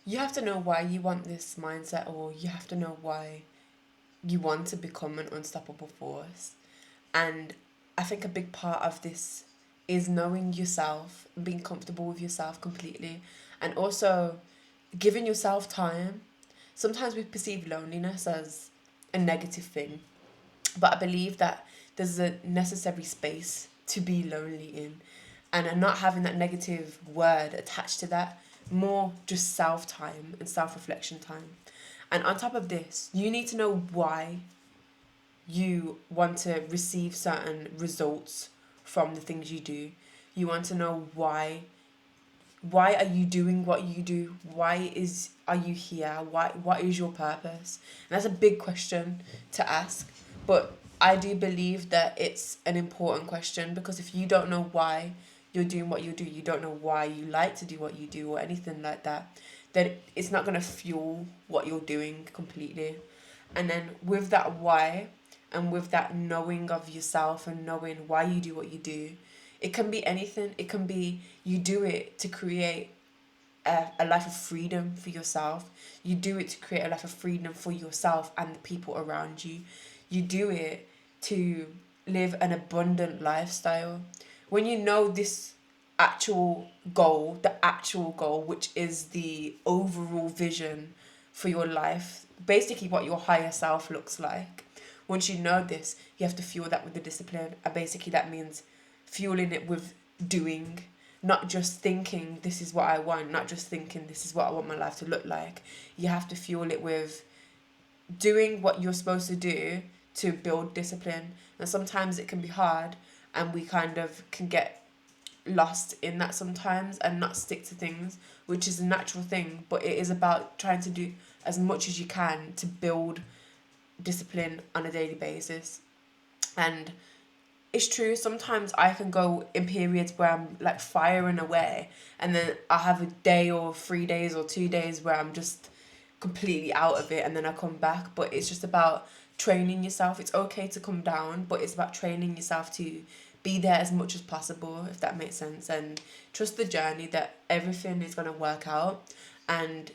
you have to know why you want this mindset, or you have to know why you want to become an unstoppable force. And I think a big part of this is knowing yourself, being comfortable with yourself completely, and also giving yourself time. Sometimes we perceive loneliness as a negative thing, but I believe that there's a necessary space to be lonely in, and not having that negative word attached to that, more just self time and self reflection time. And on top of this, you need to know why you want to receive certain results from the things you do. You want to know why are you doing what you do? Why is are you here? What is your purpose? And that's a big question to ask, but I do believe that it's an important question, because if you don't know why you're doing what you do, you don't know why you like to do what you do or anything like that, then it's not going to fuel what you're doing completely. And then with that why, and with that knowing of yourself and knowing why you do what you do, it can be anything. It can be you do it to create a life of freedom for yourself. You do it to create a life of freedom for yourself and the people around you. You do it to live an abundant lifestyle. When you know this the actual goal, which is the overall vision for your life, basically what your higher self looks like. Once you know this, you have to fuel that with the discipline. And basically that means fueling it with doing, not just thinking this is what I want, not just thinking this is what I want my life to look like. You have to fuel it with doing what you're supposed to do to build discipline. And sometimes it can be hard, and we kind of can get lost in that sometimes and not stick to things, which is a natural thing, but it is about trying to do as much as you can to build discipline on a daily basis. And it's true, sometimes I can go in periods where I'm like firing away, and then I have a day or 3 days or 2 days where I'm just completely out of it, and then I come back. But it's just about training yourself. It's okay to come down, but it's about training yourself to be there as much as possible, if that makes sense, and trust the journey that everything is going to work out. And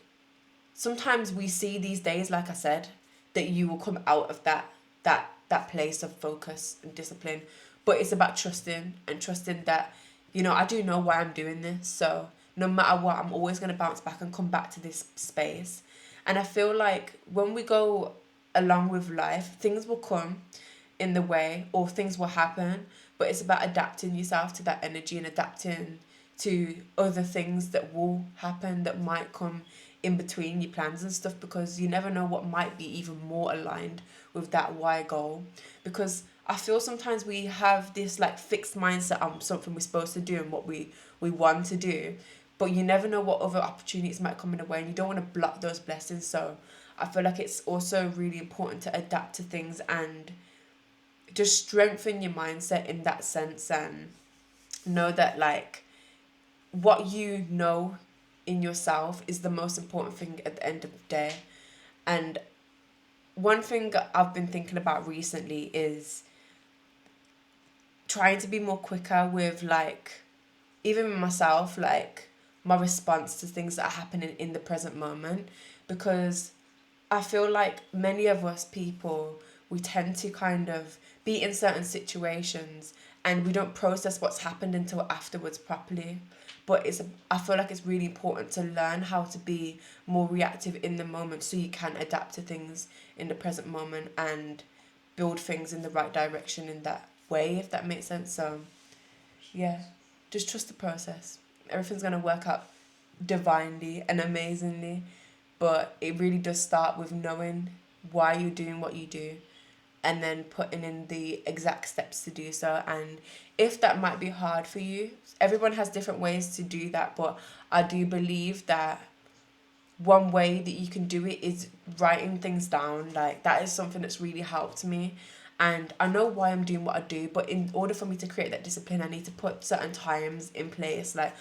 sometimes we see these days, like I said, that you will come out of that place of focus and discipline. But it's about trusting, and trusting that, I do know why I'm doing this. So no matter what, I'm always going to bounce back and come back to this space. And I feel like when we go along with life, things will come in the way, or things will happen, but it's about adapting yourself to that energy and adapting to other things that will happen, that might come in between your plans and stuff, because you never know what might be even more aligned with that why goal. Because I feel sometimes we have this like fixed mindset on something we're supposed to do and what we want to do, but you never know what other opportunities might come in the way, and you don't want to block those blessings. So I feel like it's also really important to adapt to things and just strengthen your mindset in that sense, and know that like what you know in yourself is the most important thing at the end of the day. And one thing I've been thinking about recently is trying to be more quicker with like, even myself, like my response to things that are happening in the present moment. Because I feel like many of us people, we tend to kind of be in certain situations and we don't process what's happened until afterwards properly. But I feel like it's really important to learn how to be more reactive in the moment, so you can adapt to things in the present moment and build things in the right direction in that way, if that makes sense. So yeah, just trust the process. Everything's gonna work out divinely and amazingly, but it really does start with knowing why you're doing what you do, and then putting in the exact steps to do so. And if that might be hard for you, everyone has different ways to do that, but I do believe that one way that you can do it is writing things down. Like that is something that's really helped me, and I know why I'm doing what I do, but in order for me to create that discipline, I need to put certain times in place. Like,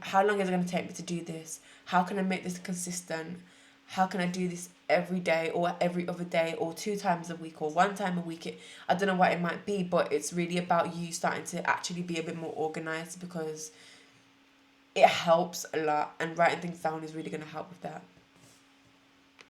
how long is it going to take me to do this? How can I make this consistent? How can I do this every day, or every other day, or 2 times a week, or 1 time a week? I don't know what it might be, but it's really about you starting to actually be a bit more organized, because it helps a lot, and writing things down is really going to help with that.